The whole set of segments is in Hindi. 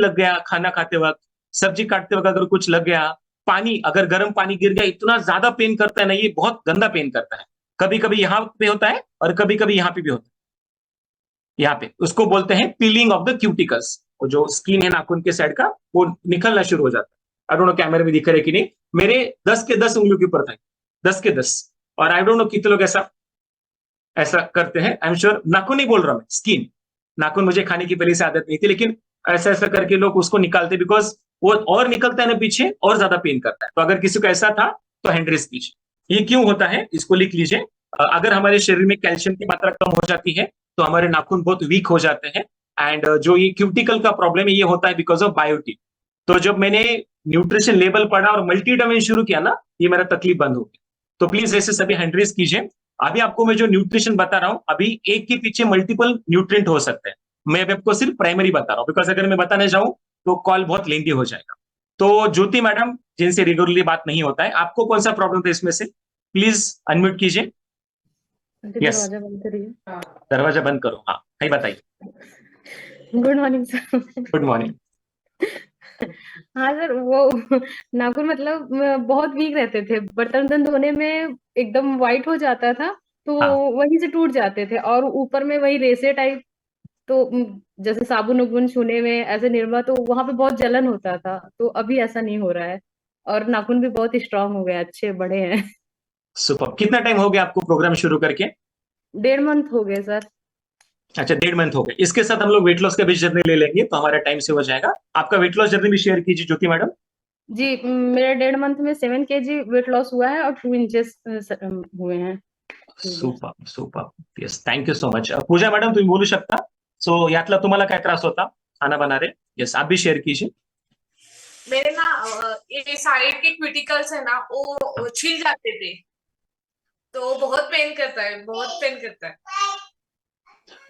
लग गया खाना खाते वक्त, सब्जी काटते वक्त अगर कुछ लग गया, पानी अगर गर्म पानी गिर गया, इतना ज्यादा पेन करता है ना, ये बहुत गंदा पेन करता है। कभी कभी यहाँ पे होता है और कभी कभी यहाँ पे भी होता है। यहाँ पे उसको बोलते हैं पीलिंग ऑफ द क्यूटिकल्स, जो स्किन है नाखून के साइड का, वो निकलना शुरू हो जाता है। आई डोंट नो कैमरे में दिख रहे कि नहीं, मेरे 10 के 10 उंगलियों के ऊपर था, 10 के 10। और आई डोंट नो कितने लोग ऐसा ऐसा करते हैं। आई एम श्योर, नाखून नहीं बोल रहा मैं, स्किन। नाखून मुझे खाने की पहले से आदत नहीं थी, लेकिन ऐसा ऐसा करके लोग उसको निकालते, बिकॉज वो और निकलता है ना पीछे, और ज्यादा पेन करता है। तो अगर किसी को ऐसा था तो हैंड रेस कीजिए। ये क्यों होता है इसको लिख लीजिए। अगर हमारे शरीर में कैल्शियम की मात्रा कम हो जाती है तो हमारे नाखून बहुत वीक हो जाते हैं। एंड जो ये क्यूटिकल का प्रॉब्लम है, ये होता है बिकॉज ऑफ बायोटिन। तो जब मैंने न्यूट्रिशन लेवल पढ़ा और मल्टीविटामिन शुरू किया ना, ये मेरा तकलीफ बंद हो गया। तो प्लीज ऐसे सभी हैंड रेस कीजिए। अभी आपको मैं जो न्यूट्रिशन बता रहा हूं, अभी एक के पीछे मल्टीपल न्यूट्रिएंट हो सकते हैं। मैं अभी आपको सिर्फ प्राइमरी बता रहा हूं, बिकॉज अगर मैं बताने जाऊं तो कॉल बहुत लेंदी हो जाएगा। तो ज्योति मैडम, जिनसे रेगुलरली बात नहीं होता है, आपको कौन सा प्रॉब्लम था इसमें से? प्लीज अनम्यूट कीजिए। आंटी यस, दरवाजा बंद करिए। दरवाजा बंद करो। हाँ, नहीं बताइए। Good morning sir. Good morning. हाँ सर, वो नाखून मतलब बहुत वीक रहते थे, बर्तन वर्तन धोने में एकदम वाइट हो जाता था, तो वो हाँ, वहीं से टूट जाते थे, और ऊपर में वही रेसे टाइप। तो जैसे साबुन उबुन छूने में ऐसे निर्मा, तो वहां पे बहुत जलन होता था। तो अभी ऐसा नहीं हो रहा है, और नाखून भी बहुत स्ट्रांग हो गए, अच्छे बड़े हैं। सुपर। कितना टाइम हो गया आपको प्रोग्राम शुरू करके? 1.5 मंथ हो गए सर। अच्छा, 1.5 मंथ हो गए। इसके साथ हम लोग वेट लॉस का भी जर्नी ले लेंगे, तो हमारा टाइम से हो जाएगा। आपका वेट लॉस जर्नी भी शेयर कीजिए ज्योति मैडम। जी, मेरा 1.5 मंथ में 7 kg वेट लॉस हुआ है, और 2 इंचेस हुए हैं। जी। Super super, yes, thank you so much. Pooja madam, तुम्ही बोलू शकता? सो यातला तुम्हाला काय त्रास होता खाना बना रहे? यस, आप भी शेयर कीजिए। मेरे ना ये साइड के क्यूटिकल्स है ना, वो छिल जाते थे, तो बहुत पेन करता है, बहुत पेन करता है।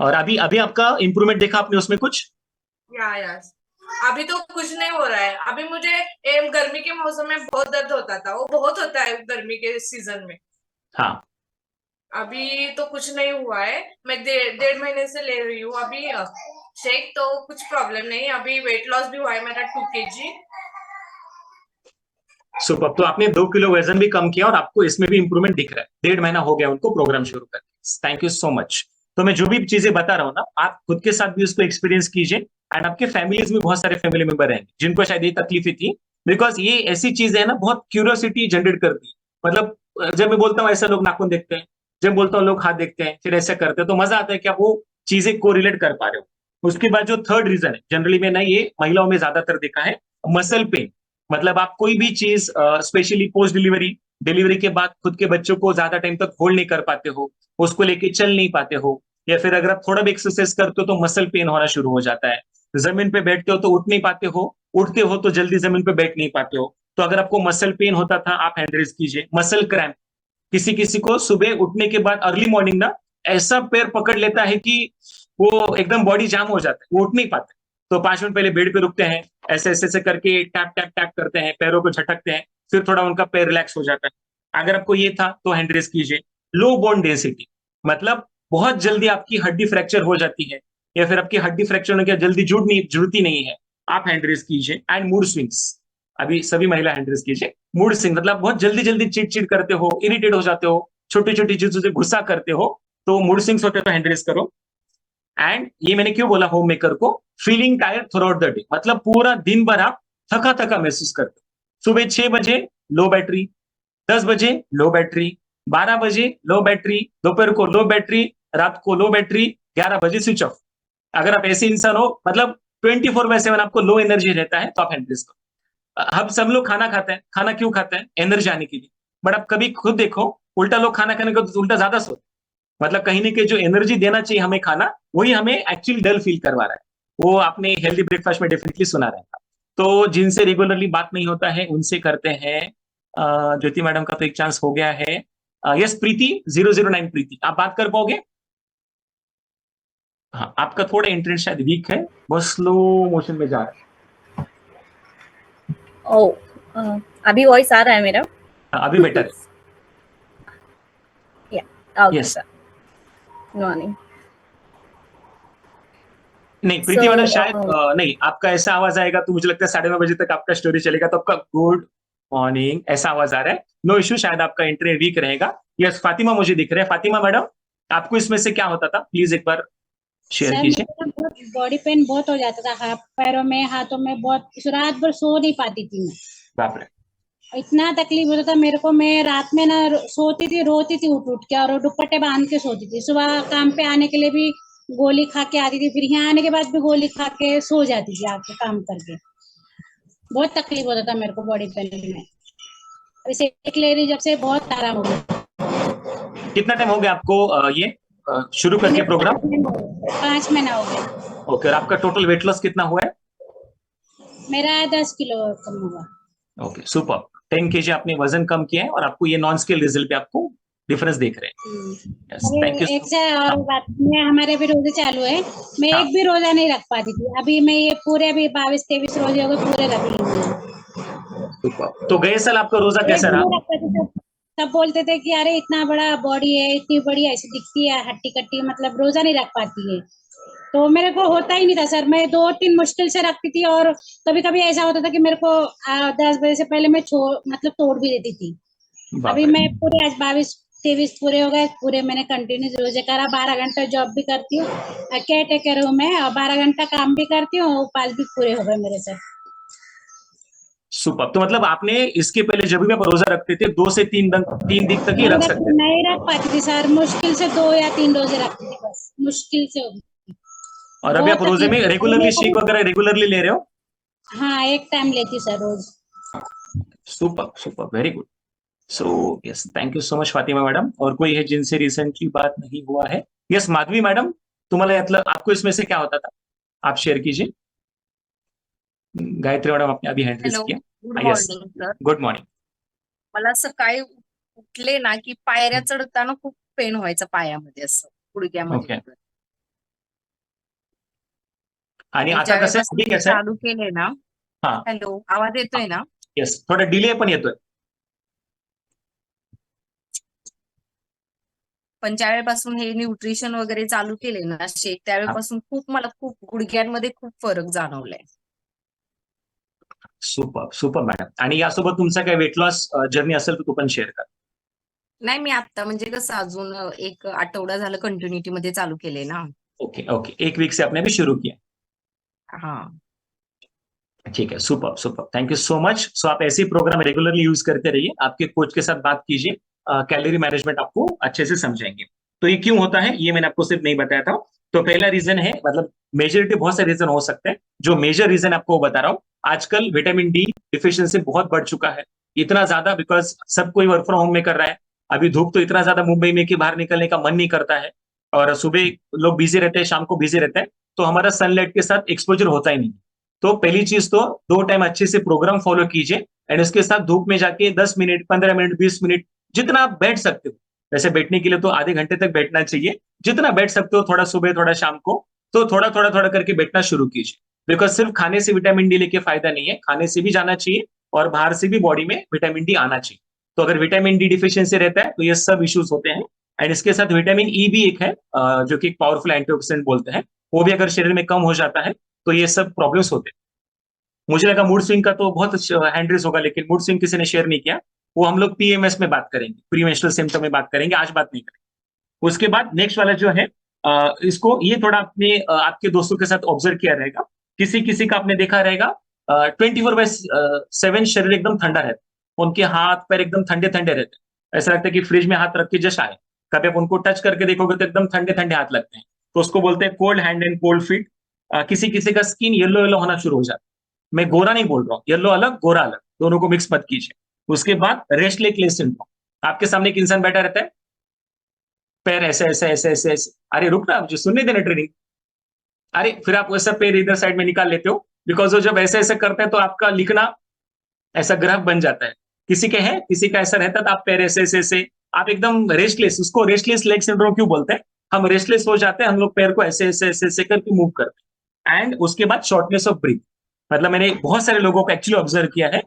और अभी अभी आपका इंप्रूवमेंट देखा आपने उसमें कुछ? या अभी तो कुछ नहीं हो रहा है। अभी मुझे गर्मी के मौसम में बहुत दर्द होता था, वो बहुत होता है गर्मी के सीजन में। हाँ, अभी तो कुछ नहीं हुआ है। मैं 1.5 महीने से ले रही हूँ अभी शेक, तो कुछ प्रॉब्लम नहीं। अभी वेट लॉस भी हुआ है मेरा 2 kg। सुपर। तो आपने 2 किलो वजन भी कम किया और आपको इसमें भी इंप्रूवमेंट दिख रहा है। 1.5 महीना हो गया उनको प्रोग्राम शुरू करके। Thank you so much. तो मैं जो भी चीजें बता रहा हूँ ना, आप खुद के साथ भी उसको एक्सपीरियंस कीजिए। एंड आपके फैमिलीज में बहुत सारे फैमिली मेंबर रहेंगे जिनको शायद ये तकलीफें थी, बिकॉज ये ऐसी चीज है ना, बहुत क्यूरियोसिटी जनरेट करती है। मतलब जब मैं बोलता हूँ ऐसा लोग नाखून देखते हैं, जब बोलता हूँ लोग हाथ देखते हैं, फिर ऐसा करते हैं, तो मजा आता है कि आप वो चीजें को रिलेट कर पा रहे हो। उसके बाद जो थर्ड रीजन है, जनरली मैंने ये महिलाओं में ज्यादातर देखा है, मसल पेन। मतलब आप कोई भी चीज, स्पेशली पोस्ट डिलीवरी, डिलीवरी के बाद खुद के बच्चों को ज्यादा टाइम तक होल्ड नहीं कर पाते हो, उसको लेके चल नहीं पाते हो, या फिर अगर आप थोड़ा भी एक्सरसाइज करते हो तो मसल पेन होना शुरू हो जाता है। जमीन पे बैठते हो तो उठ नहीं पाते हो, उठते हो तो जल्दी जमीन पे बैठ नहीं पाते हो। तो अगर आपको मसल पेन होता था, आप हैंड रेज कीजिए। मसल क्रैम्प, किसी किसी को सुबह उठने के बाद अर्ली मॉर्निंग ना ऐसा पैर पकड़ लेता है कि वो एकदम बॉडी जाम हो जाता है, वो उठ नहीं पाते। तो 5 मिनट पहले बेड पे रुकते हैं, ऐसे ऐसे ऐसे करके टैप टैप टैप करते हैं, पैरों को झटकते हैं, फिर थोड़ा उनका पैर रिलैक्स हो जाता है। अगर आपको ये था तो हैंड रेस कीजिए। लो बोन डेंसिटी, मतलब बहुत जल्दी आपकी हड्डी फ्रैक्चर हो जाती है, या फिर आपकी हड्डी फ्रैक्चर होने के बाद जल्दी जुड़ती नहीं है, आप हैंड रेस कीजिए। एंड मूड स्विंग्स, अभी सभी महिला हैंड रेस कीजिए। मूड स्विंग मतलब बहुत जल्दी जल्दी चिड़चिड़ करते हो, इरिटेट हो जाते हो, छोटी छोटी चीजों से गुस्सा करते हो, तो मूड स्विंग्स होते हैं तो हैंड रेस करो। एंड ये मैंने क्यों बोला होम मेकर को, feeling tired through out the day, मतलब पूरा दिन भर आप थका थका महसूस करते हो। सुबह 6 बजे लो बैटरी, 10 बजे लो बैटरी, 12 बजे लो बैटरी, दोपहर को लो बैटरी, रात को लो बैटरी, 11 बजे स्विच ऑफ। अगर आप ऐसे इंसान हो, मतलब 24/7 आपको लो एनर्जी रहता है, तो आप हैंडरेस करो। हम सब लोग खाना खाते हैं, खाना क्यों खाते हैं? एनर्जी आने के लिए। बट आप कभी खुद देखो, उल्टा लोग खाना खाने को उल्टा ज्यादा सोते, मतलब कहीं ना कहीं जो एनर्जी देना चाहिए हमें खाना, वही हमें एक्चुअली डल फील करवा रहा है। वो आपने हेल्दी ब्रेकफास्ट में डेफिनेटली सुना रहेगा। तो जिनसे रेगुलरली बात नहीं होता है उनसे करते हैं। ज्योति मैडम का तो एक चांस हो गया है। यस, प्रीति 009, प्रीति आप बात कर पाओगे? हाँ, आपका थोड़ा इंटरनेट शायद वीक है, बहुत स्लो मोशन में जा रहा ओ, अभी वॉइस आ रहा है मेरा? है। अभी बेटर है। या, ओके यस, सर। मॉर्निंग। नहीं प्रीति मैडम शायद नहीं, आपका ऐसा आवाज आएगा तो मुझे लगता है 9:30 बजे तक आपका स्टोरी चलेगा, तो आपका गुड मॉर्निंग ऐसा आवाज आ रहा है। नो इश्यू, शायद आपका इंटरनेट वीक रहेगा। यस फातिमा मुझे दिख रहा है। फातिमा मैडम आपको इसमें से क्या होता था, प्लीज एक बार शेयर सर कीजिए। मेरा बहुत बॉडी पेन बहुत हो जाता था, हाथ पैरों में हाथों में, बहुत रात भर सो नहीं पाती थी मैं। बाप रे। इतना तकलीफ होता था मेरे को, मैं रात में ना सोती थी, रोती थी उठ उठ के, और दुपट्टे बांध के सोती थी। सुबह काम पे आने के लिए भी गोली खा के आती थी, फिर यहाँ आने के बाद भी गोली खा के सो जाती थी आके काम करके। बहुत तकलीफ होता था मेरे को बॉडी पेन में। इसे एक ले रही जब से बहुत आराम हो गया। कितना टाइम हो गया आपको ये शुरू करके प्रोग्राम? 5 महीना हो गया। ओके, और आपका टोटल वेट लॉस कितना हुआ है? मेरा 10 किलो कम हुआ। Okay super. 10 kg आपने वजन कम किया है और आपको ये नॉन स्केल रिजल्ट पे आपको डिफरेंस देख रहे हैं। Yes thank you. एक से और बात में, हमारे भी रोजे चालू है, मैं हाँ। एक भी रोजा नहीं रख पाती थी। अभी मैं ये पूरे अभी 22-23 रोजे हो गए, पूरे रख लूंगी। सुपर। तो गए साल आपका रोजा कैसा एक भी रहा? नहीं रख पाती थी। सब बोलते थे कि अरे इतना बड़ा बॉडी है, इतनी बड़ी ऐसी दिखती है, हट्टी कट्टी, मतलब रोजा नहीं रख पाती है। तो मेरे को होता ही नहीं था सर, मैं 2-3 मुश्किल से रखती थी, और कभी कभी ऐसा होता था कि मेरे को 10 बजे से पहले मैं मतलब तोड़ भी देती थी। बाप अभी रे। मैं पूरे आज 22-23 पूरे हो गए, पूरे मैंने कंटिन्यू रोजे करा। 12 घंटा जॉब भी करती हूँ, केयर टेकर हूँ मैं, और 12 घंटा काम भी करती हूँ, उपवास भी पूरे हो गए मेरे से। सुपर। तो मतलब आपने इसके पहले जब भी आप रोजा रखते थे 2 से 3 दिन तक ही रख सकते थे? नहीं रख पाती थी सर, मुश्किल से 2 या 3 रोजे रखती थी बस, मुश्किल से। और अभी आप बहुत रोजे में तकलीफ। रेगुलरली शेक वगैरह रेगुलरली ले रहे हो? हाँ, एक टाइम लेती सर रोज। Super super, very good. So yes thank you so much Fatima madam. और कोई है जिनसे रिसेंटली बात नहीं हुआ है? यस माधवी मैडम, तुम्हाला यातलं आपको इसमें से क्या होता था, आप शेयर कीजिए। गायत्री मैडम आपने अभी हैंड रेज हॅलो, किया। Good yes morning sir. Good morning. मला सकाळी उठले ना की पायऱ्या चढताना खूप पेन व्हायचं पायामध्ये, असं गुडघ्यामध्ये ओके। वगैरे. आणि आणि आता कसं आहे, ज्यावेळेपासून अभी मी कैसा है? चालू केले ना. हाँ हॅलो, आवाज येतोय ना? यस, थोडा डिले पण येतोय. पण ज्यावेळेपासून हे न्यूट्रिशन वगैरे चालू केले ना शेक, त्यावेळेपासून मला खूप गुडघ्यांमध्ये खूप फरक जाणवलाय. Super super madam. आणि यासोबत तुमचा काय वेट लॉस जर्नी असेल तर तो पण शेअर करा. नाही, मी आता म्हणजे कसं अजून 1 आठवडा झालं कंटिन्युटी मध्ये चालू केले ना. ओके ओके, 1 वीक से आपने भी शुरू किया? हाँ. ठीक है, super super, thank you so much. So आप ऐसे ही प्रोग्राम रेगुलरली यूज करते रहिए, आपके कोच के साथ बात कीजिए, कैलोरी मैनेजमेंट आपको अच्छे से समझाएंगे। तो ये क्यों होता है ये मैंने आपको सिर्फ नहीं बताया था। तो पहला रीजन है, मतलब मेजोरिटी बहुत से रीजन हो सकते हैं, जो मेजर रीजन आपको बता रहा हूँ, आजकल विटामिन डी डिफिशियंसी बहुत बढ़ चुका है, इतना ज्यादा, बिकॉज सब कोई वर्क फ्रॉम होम में कर रहा है। अभी धूप तो इतना ज्यादा मुंबई में कि बाहर निकलने का मन नहीं करता है, और सुबह लोग बिजी रहते हैं, शाम को बिजी रहते हैं, तो हमारा सनलाइट के साथ एक्सपोजर होता ही नहीं। तो पहली चीज तो 2 टाइम अच्छे से प्रोग्राम फॉलो कीजिए, एंड उसके साथ धूप में जाके 10 मिनट 15 मिनट 20 मिनट जितना आप बैठ सकते हो, वैसे बैठने के लिए तो आधे घंटे तक बैठना चाहिए, जितना बैठ सकते हो, थोड़ा सुबह थोड़ा शाम को, तो थोड़ा थोड़ा थोड़ा करके बैठना शुरू कीजिए। बिकॉज सिर्फ खाने से विटामिन डी लेके फायदा नहीं है, खाने से भी जाना चाहिए और बाहर से भी बॉडी में विटामिन डी आना चाहिए। तो अगर विटामिन डी डिफिशियंसी रहता है तो ये सब इश्यूज होते हैं। एंड इसके साथ विटामिन ई भी एक है, जो कि पावरफुल एंटीऑक्सीडेंट बोलते हैं, वो भी अगर शरीर में कम हो जाता है तो ये सब प्रॉब्लम्स होते हैं। मुझे लगा मूड स्विंग का तो बहुत हैंड रेस होगा, लेकिन मूड स्विंग किसी ने शेयर नहीं किया, वो हम लोग पीएमएस में बात करेंगे, प्री मेंस्ट्रुअल सिम्पटम में बात करेंगे, आज बात नहीं करेंगे। उसके बाद नेक्स्ट वाला जो है, इसको ये थोड़ा अपने आपके दोस्तों के साथ ऑब्जर्व किया रहेगा, किसी किसी का आपने देखा रहेगा 24/7 शरीर एकदम ठंडा रहता है, उनके हाथ पैर एकदम ठंडे ठंडे रहते हैं, ऐसा लगता है कि फ्रिज में हाथ रख के जस्ट आए। कभी आप उनको टच करके देखोगे तो एकदम ठंडे ठंडे हाथ लगते हैं, तो उसको बोलते हैं cold hand and cold feet. किसी किसी का स्किन येलो येलो होना शुरू हो जाता है, मैं गोरा नहीं बोल रहा हूँ, येलो अलग गोरा अलग, दोनों को मिक्स मत कीजिए। उसके बाद रेस्टलेस लेग सिंड्रोम, आपके सामने एक इंसान बैठा रहता है, पैर ऐसे ऐसे ऐसे ऐसे ऐसे, अरे रुक ना, मुझे सुनने देना ट्रेनिंग, अरे फिर आप वैसा पैर इधर साइड में निकाल लेते हो, बिकॉज वो जब ऐसे ऐसे करते हैं तो आपका लिखना ऐसा ग्राफ बन जाता है। किसी के है, किसी का ऐसा रहता था, आप पैर ऐसे ऐसे ऐसे, आप एकदम रेस्टलेस, उसको रेस्टलेस लेग सिंड्रोम क्यों बोलते हैं, हम रेस्टलेस हो जाते हैं, हम लोग पैर को ऐसे ऐसे ऐसे ऐसे करके मूव करते हैं। एंड उसके बाद शॉर्टनेस ऑफ ब्रीथ, मतलब मैंने बहुत सारे लोगों को एक्चुअली ऑब्जर्व किया है,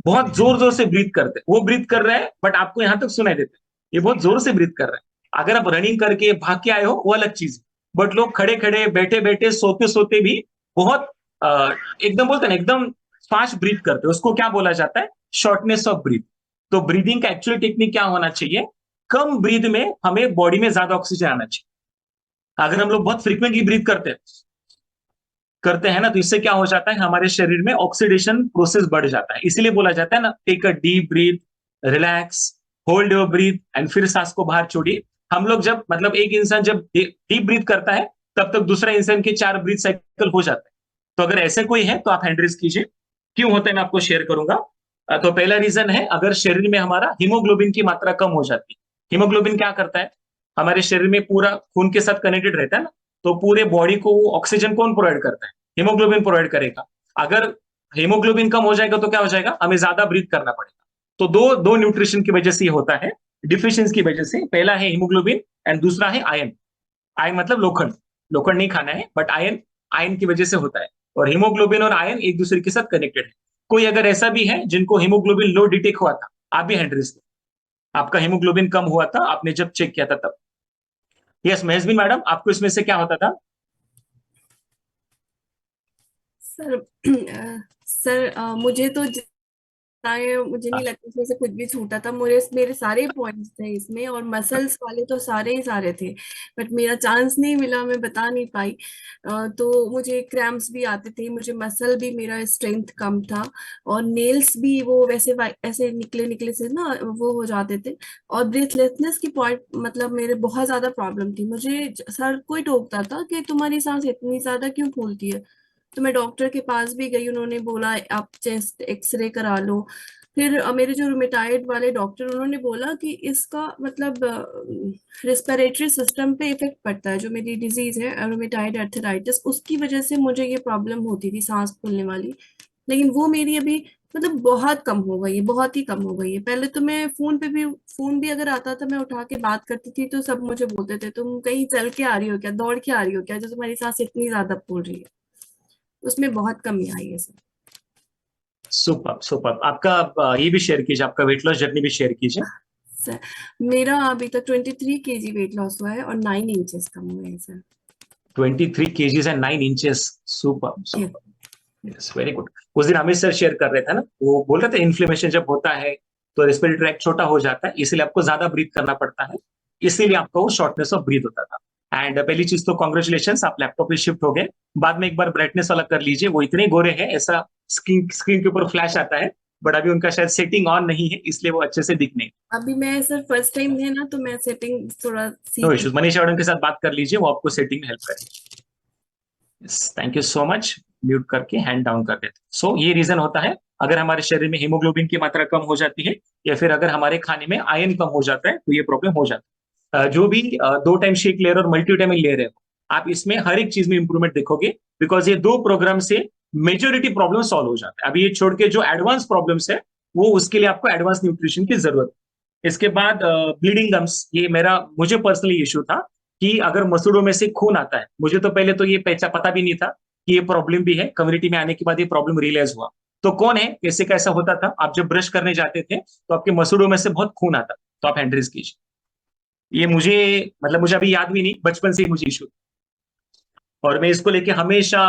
बहुत जोर जोर से ब्रीथ करते हैं, वो ब्रीथ कर रहे हैं बट आपको यहां तक सुनाई देते हैं, ये बहुत जोर से ब्रीथ कर रहे हैं। अगर आप रनिंग करके भाग के आए हो वो अलग चीज है, बट लोग खड़े खड़े बैठे बैठे सोते सोते भी बहुत एकदम बोलते हैं ना, एकदम फास्ट ब्रीथ करते हैं, उसको क्या बोला जाता है, शॉर्टनेस ऑफ ब्रीथ। तो ब्रीदिंग का एक्चुअल टेक्निक क्या होना चाहिए, कम ब्रीथ में हमें बॉडी में ज्यादा ऑक्सीजन आना चाहिए। अगर हम लोग बहुत फ्रीक्वेंटली ब्रीथ करते हैं ना, तो इससे क्या हो जाता है, हमारे शरीर में ऑक्सीडेशन प्रोसेस बढ़ जाता है। इसीलिए बोला जाता है ना, take a deep breath, relax, hold your breath and फिर सांस को बाहर छोड़िए। हम लोग जब मतलब एक इंसान जब डीप ब्रीथ करता है, तब तक दूसरा इंसान के 4 ब्रीथ साइकिल हो जाते हैं। तो अगर ऐसे कोई है तो आप हैंड रेज कीजिए। क्यों होता है मैं आपको शेयर करूंगा। तो पहला रीजन है, अगर शरीर में हमारा हीमोग्लोबिन की मात्रा कम हो जाती है। हीमोग्लोबिन क्या करता है, हमारे शरीर में पूरा खून के साथ कनेक्टेड रहता है ना, तो पूरे बॉडी को ऑक्सीजन कौन प्रोवाइड करता है, हीमोग्लोबिन प्रोवाइड करेगा। अगर हीमोग्लोबिन कम हो जाएगा तो क्या हो जाएगा, हमें ज्यादा ब्रीथ करना पड़ेगा। तो दो दो न्यूट्रिशन की वजह से ये होता है, डिफिशियंसी की वजह से। पहला है हीमोग्लोबिन एंड दूसरा है आयन। आयन मतलब लोखंड, लोखंड नहीं खाना है, बट आयन, आयन की वजह से होता है। और हीमोग्लोबिन और आयन एक दूसरे के साथ कनेक्टेड है। कोई अगर ऐसा भी है जिनको हीमोग्लोबिन लो डिटेक्ट हुआ था, आप भी हैंड रेज, आपका हीमोग्लोबिन कम हुआ था, आपने जब चेक किया था तब। यस महेशबिन मैडम, आपको इसमें से क्या होता था। सर सर मुझे तो मुझे नहीं लगता इसमें से कुछ भी छूटा था। मुझे मेरे सारे पॉइंट्स थे इसमें, और मसल्स वाले तो सारे ही सारे थे, बट मेरा चांस नहीं मिला, मैं बता नहीं पाई। तो मुझे क्रैम्प्स भी आते थे, मुझे मसल भी, मेरा स्ट्रेंथ कम था, और नेल्स भी वो वैसे ऐसे निकले निकले से ना वो हो जाते थे। और ब्रीथलेसनेस की पॉइंट मतलब मेरे बहुत ज्यादा प्रॉब्लम थी। मुझे सर कोई टोकता था कि तुम्हारी सांस इतनी ज्यादा क्यों फूलती है। तो मैं डॉक्टर के पास भी गई, उन्होंने बोला आप चेस्ट एक्सरे करा लो। फिर मेरे जो रूमेटाइड वाले डॉक्टर, उन्होंने बोला कि इसका मतलब रिस्पिरेटरी सिस्टम पे इफेक्ट पड़ता है। जो मेरी डिजीज है रूमेटाइड अर्थराइटिस, उसकी वजह से मुझे ये प्रॉब्लम होती थी सांस फूलने वाली। लेकिन वो मेरी अभी मतलब बहुत कम हो गई है, बहुत ही कम हो गई है। पहले तो मैं फोन भी अगर आता था, मैं उठा के बात करती थी तो सब मुझे बोलते थे तुम कहीं चल के आ रही हो क्या, दौड़ के आ रही हो क्या, जो तुम्हारी सांस इतनी ज्यादा फूल रही है। उसमें बहुत कमी आई है सर। सुपर सुपर, आपका ये भी शेयर कीजिए, आपका वेट लॉस जर्नी भी शेयर कीजिए। सर मेरा अभी तक 23 kg वेट लॉस हुआ है और 9 इंचेस कम हुए हैं sir. 23 kgs and 9 inches, super ji super, yes very good. उस दिन अमित सर शेयर कर रहे थे ना, वो बोल रहे थे इन्फ्लेमेशन जब होता है तो रेस्पिरेटरी ट्रैक्ट छोटा हो जाता है, इसलिए आपको ज्यादा ब्रीथ करना पड़ता है, इसीलिए आपको वो शॉर्टनेस ऑफ ब्रीथ होता था। एंड पहली चीज तो कॉन्ग्रेचुलेशन, आप लैपटॉप पे शिफ्ट हो गए। बाद में एक बार ब्राइटनेस वाला कर लीजिए, वो इतने गोरे हैं, ऐसा स्क्रीन स्क्रीन के ऊपर फ्लैश आता है, बट अभी उनका शायद सेटिंग ऑन नहीं है, इसलिए वो अच्छे से दिख नहीं। अभी मैं सर फर्स्ट टाइम है ना, तो मैं सेटिंग थोड़ा नो सीख रही इश्यूज, मनीषा मैडम के साथ बात कर लीजिए, वो आपको सेटिंग में हेल्प करेंगे। Thank you so much. Mute करके हैंड डाउन कर देते। सो ये रीजन होता है, अगर हमारे शरीर में हीमोग्लोबिन की मात्रा कम हो जाती है, या फिर अगर हमारे खाने में आयन कम हो जाता है, तो ये प्रॉब्लम हो जाता है। जो भी 2 टाइम शेक ले रहे हो और मल्टीविटामिन ले रहे हो, आप इसमें हर एक चीज में इंप्रूवमेंट देखोगे, बिकॉज ये 2 प्रोग्राम से मेजोरिटी प्रॉब्लम सॉल्व हो जाता है। अभी ये छोड़ के जो एडवांस प्रॉब्लम्स है, वो उसके लिए आपको एडवांस न्यूट्रिशन की जरूरत है। इसके बाद ब्लीडिंग गम्स, ये मुझे पर्सनली इश्यू था कि अगर मसूड़ों में से खून आता है। मुझे तो पहले तो ये पता भी नहीं था कि ये प्रॉब्लम भी है, कम्युनिटी में आने के बाद ये प्रॉब्लम रियलाइज हुआ। तो कौन है, कैसे कैसा होता था, आप जब ब्रश करने जाते थे तो आपके मसूड़ों में से बहुत खून आता, तो आप हैंड रेज कीजिए। ये मुझे अभी याद भी नहीं, बचपन से ही मुझे इशू, और मैं इसको लेके हमेशा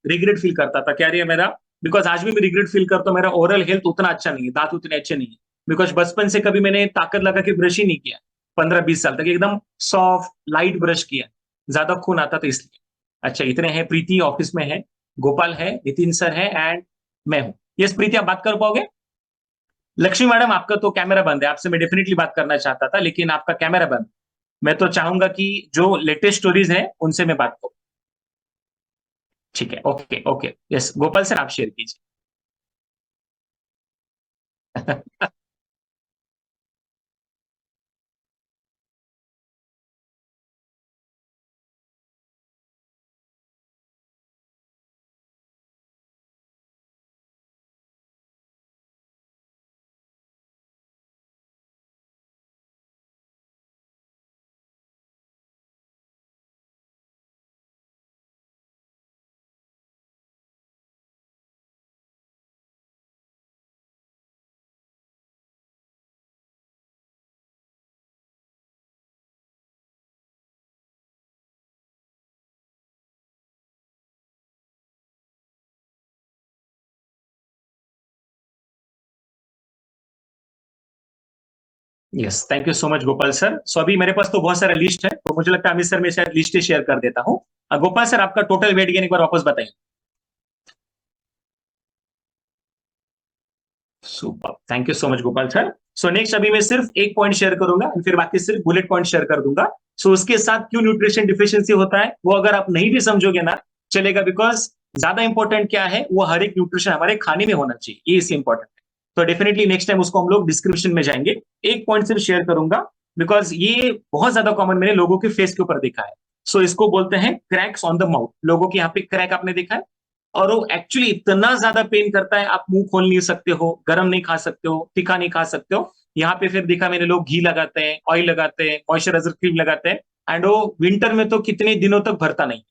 रिग्रेट फील करता था, क्या रही मेरा, बिकॉज आज भी मैं रिग्रेट फील करता हूँ, मेरा ओरल हेल्थ उतना अच्छा नहीं है, दांत उतने अच्छे नहीं है, बिकॉज बचपन से कभी मैंने ताकत लगा के ब्रश ही नहीं किया। 15-20 साल तक एकदम सॉफ्ट लाइट ब्रश किया, ज्यादा खून आता था इसलिए। अच्छा इतने हैं, प्रीति ऑफिस में है, गोपाल है, नितिन सर है, एंड मैं हूँ। यस प्रीति, आप बात कर पाओगे। लक्ष्मी मैडम, आपका तो कैमरा बंद है, आपसे मैं डेफिनेटली बात करना चाहता था, लेकिन आपका कैमरा बंद। मैं तो चाहूंगा कि जो लेटेस्ट स्टोरीज है उनसे मैं बात करूं। ठीक है, okay okay, yes Gopal sir, आप शेयर कीजिए। Yes, thank you so much Gopal sir. So अभी मेरे पास तो बहुत सारा लिस्ट है, तो मुझे लगता है अमित सर मैं शायद लिस्ट शेयर कर देता हूँ। गोपाल सर आपका टोटल वेट गेन एक बार वापस बताइए। Super, thank you so much Gopal sir. So next अभी मैं सिर्फ एक पॉइंट शेयर करूंगा, फिर बाकी सिर्फ बुलेट पॉइंट शेयर कर दूंगा। सो उसके साथ क्यों न्यूट्रिशन डिफिशियंसी होता है वो अगर आप नहीं भी समझोगे ना चलेगा, बिकॉज ज्यादा इंपॉर्टेंट क्या है वो हर एक न्यूट्रिशन हमारे खाने में होना चाहिए, ये इससे इंपॉर्टेंट है। तो डेफिनेटली नेक्स्ट टाइम उसको हम लोग डिस्क्रिप्शन में जाएंगे। एक पॉइंट सिर्फ शेयर करूंगा बिकॉज ये बहुत ज्यादा कॉमन मैंने लोगों के फेस के ऊपर देखा है। सो इसको बोलते हैं क्रैक्स ऑन द माउथ। लोगों के यहाँ पे क्रैक आपने देखा है, और वो एक्चुअली इतना ज्यादा पेन करता है, आप मुंह खोल नहीं सकते हो, गरम नहीं खा सकते हो, तीखा नहीं खा सकते हो। यहाँ पे फिर देखा मैंने लोग घी लगाते हैं, ऑयल लगाते हैं, मॉइस्चराइजर क्रीम लगाते हैं, एंड वो विंटर में तो कितने दिनों तक भरता नहीं।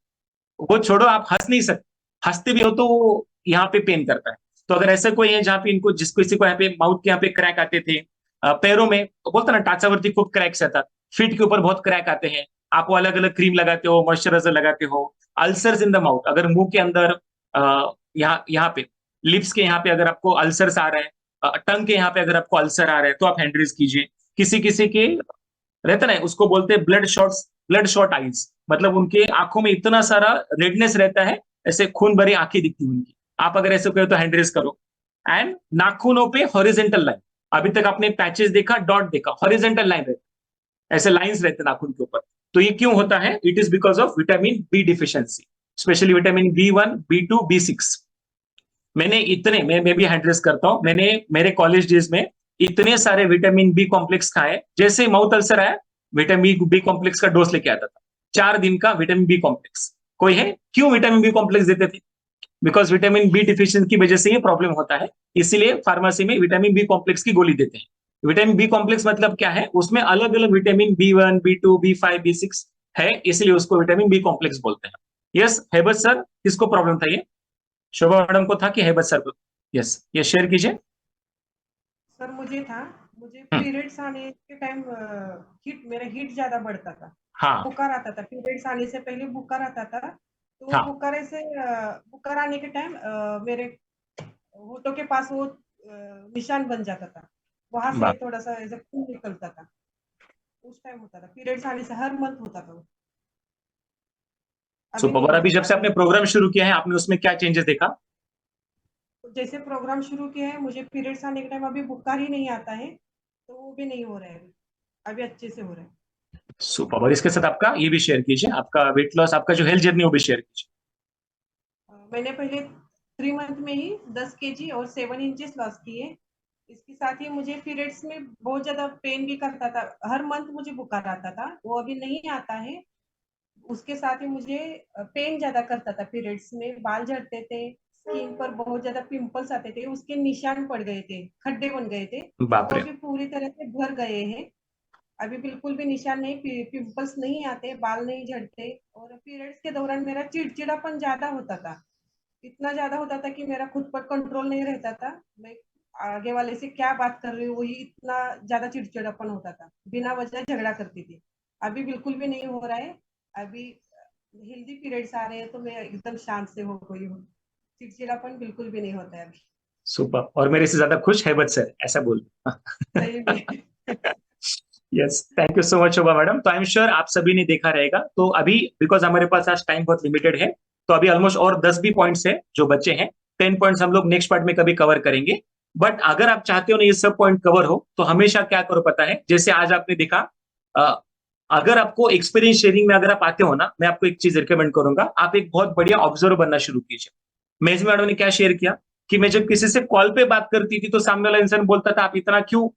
वो छोड़ो, आप हंस नहीं सकते, हंसते भी हो तो वो यहाँ पे पेन करता है। तो अगर ऐसा कोई है जहाँ पे इनको जिस किसी को यहाँ पे माउथ के यहाँ पे क्रैक आते थे, पैरों में बोलते ना टाचावरती खूब क्रैक्स आता, फीट के ऊपर बहुत क्रैक आते हैं, आप वो अलग अलग क्रीम लगाते हो, मॉइस्चराइजर लगाते हो। अल्सर्स इन द माउथ, अगर मुंह के अंदर यहाँ यहाँ पे लिप्स के यहाँ पे अगर आपको अल्सर्स आ रहे हैं, टंग के यहाँ पे अगर आपको अल्सर आ रहे हैं तो आप हैंड्रीज कीजिए। किसी किसी के रहता ना, उसको बोलते हैं ब्लड शॉट आईज, मतलब उनके आंखों में इतना सारा रेडनेस रहता है, ऐसे खून भरी आंखें दिखती उनकी। आप अगर ऐसे कहो तो हैंड्रेस करो। एंड नाखूनों पे हॉरिजेंटल लाइन, अभी तक आपने पैचेस देखा, डॉट देखा, हॉरिजेंटल लाइन रहती है, ऐसे लाइंस रहते हैं नाखून के ऊपर। तो ये क्यों होता है? It is because of vitamin B deficiency, specially vitamin B1, B2, B6। मैंने इतने मैं भी हैंड्रेस करता हूं, मैंने मेरे कॉलेज डेज में इतने सारे विटामिन बी कॉम्प्लेक्स खाए, जैसे माउथ अल्सर आया विटामिन बी कॉम्प्लेक्स का डोज लेके आता था, 4 दिन का विटामिन बी कॉम्प्लेक्स। कोई है क्यों विटामिन बी कॉम्प्लेक्स देते थे? बिकॉज विटामिन बी डिफिशियंसी की वजह से ये प्रॉब्लम होता है, इसीलिए फार्मेसी में विटामिन बी कॉम्प्लेक्स की गोली देते हैं। विटामिन बी कॉम्प्लेक्स मतलब क्या है? उसमें अलग अलग vitamin B1, B2, B5, B6 है, इसलिए उसको विटामिन बी कॉम्प्लेक्स बोलते हैं। यस हेबत सर, किसको प्रॉब्लम था ये? शोभा मैडम को था कि हेबत सर को? यस, ये शेयर कीजिए। सर मुझे हम्म, पीरियड्स आने के टाइम मेरा हीट ज्यादा बढ़ता था, हाँ बुखार आता था, पीरियड्स आने से पहले बुखार आता था। तो वो हाँ, बुखार आने के टाइम मेरे होठों के पास वो निशान बन जाता था, वहां से बात थोड़ा सा ऐसे खून निकलता था। उस टाइम होता था, पीरियड्स आने से हर मंथ होता था वो। अभी सुपर। नहीं और अभी होता जब है से अभी। आपने प्रोग्राम शुरू किया है आपने उसमें क्या चेंजेस देखा? जैसे प्रोग्राम शुरू किया है, मुझे पीरियड्स आने के टाइम अभी बुखार ही नहीं आता है, तो वो भी नहीं हो रहा है अभी। अभी अच्छे से हो रहा है। सुपर। और इसके साथ आपका ये भी शेयर कीजिए, आपका वेट लॉस, आपका जो हेल्थ जर्नी वो भी शेयर कीजिए। मैंने पहले 3 मंथ में ही 10 kg और 7 इंचेस लॉस किए। इसके साथ ही मुझे पीरियड्स में बहुत ज्यादा पेन भी करता था, हर मंथ मुझे बुखार आता था, वो अभी नहीं आता है। उसके साथ ही मुझे पेन ज्यादा करता था पीरियड्स में, बाल झड़ते थे, स्किन पर बहुत ज्यादा पिंपल्स आते थे, उसके निशान पड़ गए थे, खड्डे बन गए थे। बाप वो रे। अभी पूरी तरह से भर गए हैं। अभी बिल्कुल भी निशान नहीं, पिंपल्स नहीं आते, बाल नहीं झड़ते। और पीरियड्स के दौरान मेरा चिड़चिड़ापन ज्यादा होता था, इतना ज्यादा होता था कि मेरा खुद पर कंट्रोल नहीं रहता था। मैं आगे वाले से क्या बात कर रही हूँ, वही इतना ज्यादा चिड़चिड़ापन होता था, बिना वजह झगड़ा करती थी। अभी बिल्कुल भी नहीं हो रहा है। अभी हेल्दी पीरियड्स आ रहे हैं तो मैं एकदम शांत से हो गई हूँ, चिड़चिड़ापन बिल्कुल भी नहीं होता है अभी। सुपर। और मेरे से ज्यादा खुश हेबत सर, ऐसा बोल। सही में। Yes, thank you so much Shobha madam. तो आई एम श्योर आप सभी ने देखा रहेगा। तो अभी बिकॉज हमारे पास आज टाइम बहुत लिमिटेड है, तो अभी ऑलमोस्ट और 10 भी पॉइंट्स है जो बच्चे हैं। 10 पॉइंट्स हम लोग नेक्स्ट पार्ट में कभी कवर करेंगे। बट अगर आप चाहते हो ना ये सब पॉइंट कवर हो तो हमेशा क्या करो पता है, जैसे आज आपने देखा, अ, अगर आपको एक्सपीरियंस शेयरिंग में अगर आप आते हो ना, मैं आपको एक चीज रिकमेंड करूंगा, आप एक बहुत बढ़िया ऑब्जर्वर बनना शुरू कीजिए। मेज मैडम ने क्या शेयर किया कि मैं जब किसी से कॉल पे बात करती थी तो सामने वाला इंसान बोलता था आप इतना क्यों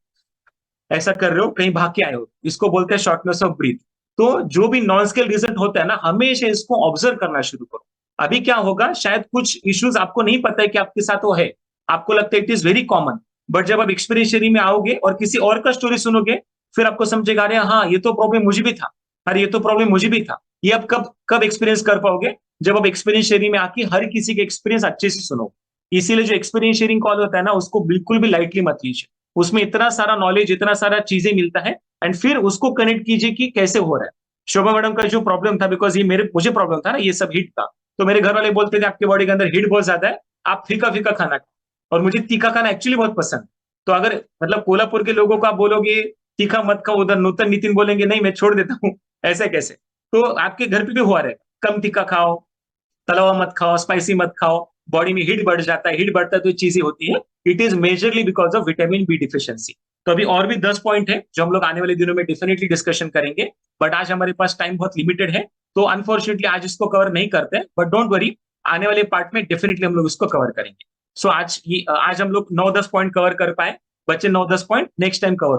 ऐसा कर रहे हो, कहीं भाग के आए हो, इसको बोलते हैं शॉर्टनेस ऑफ ब्रीथ। तो जो भी नॉन स्केल रिजल्ट होता है ना, हमेशा इसको ऑब्जर्व करना शुरू करो। अभी क्या होगा, शायद कुछ इश्यूज आपको नहीं पता है कि आपके साथ वो है, आपको लगता है it is very common, but जब आप एक्सपीरियंस शेयरिंग में आओगे और किसी और का स्टोरी सुनोगे, फिर आपको समझेगा अरे हाँ ये तो प्रॉब्लम मुझे भी था, अरे ये तो प्रॉब्लम मुझे भी था। ये आप कब कब एक्सपीरियंस कर पाओगे? जब आप एक्सपीरियंस शेयरिंग में आके हर किसी के एक्सपीरियंस अच्छे से सुनो। इसीलिए जो एक्सपीरियंस शेयरिंग कॉल होता है ना, उसको बिल्कुल भी लाइटली मत लीजिए। उसमें इतना सारा नॉलेज, इतना सारा चीजें मिलता है, एंड फिर उसको कनेक्ट कीजिए कि कैसे हो रहा है। शोभा मैडम का जो प्रॉब्लम था, बिकॉज ये मुझे प्रॉब्लम था ना ये सब हीट का, तो मेरे घर वाले बोलते थे आपके बॉडी के अंदर हीट बहुत ज्यादा है, आप फीका फीका खाना खाओ। और मुझे तीखा खाना एक्चुअली बहुत पसंद। तो अगर मतलब कोल्हापुर के लोगों को आप बोलोगे तीखा मत खाओ, उधर नूतन नितिन बोलेंगे नहीं मैं छोड़ देता हूँ, ऐसे कैसे? तो आपके घर पे भी हुआ रहेगा, कम तीखा खाओ, तला हुआ मत खाओ, स्पाइसी मत खाओ, बॉडी में हीट बढ़ जाता है, हीट बढ़ता है तो चीजें होती है, it is majorly because of vitamin B deficiency. तो अभी और भी 10 पॉइंट है जो हम लोग आने वाले दिनों में डेफिनेटली डिस्कशन करेंगे, बट आज हमारे पास टाइम बहुत लिमिटेड है, तो अनफॉर्चुनेटली आज इसको कवर नहीं करते, बट डोंट वरी, आने वाले पार्ट में डेफिनेटली हम लोग इसको कवर करेंगे। सो आज हम लोग 9-10 पॉइंट कवर कर पाए, बच्चे 9-10 पॉइंट नेक्स्ट टाइम कवर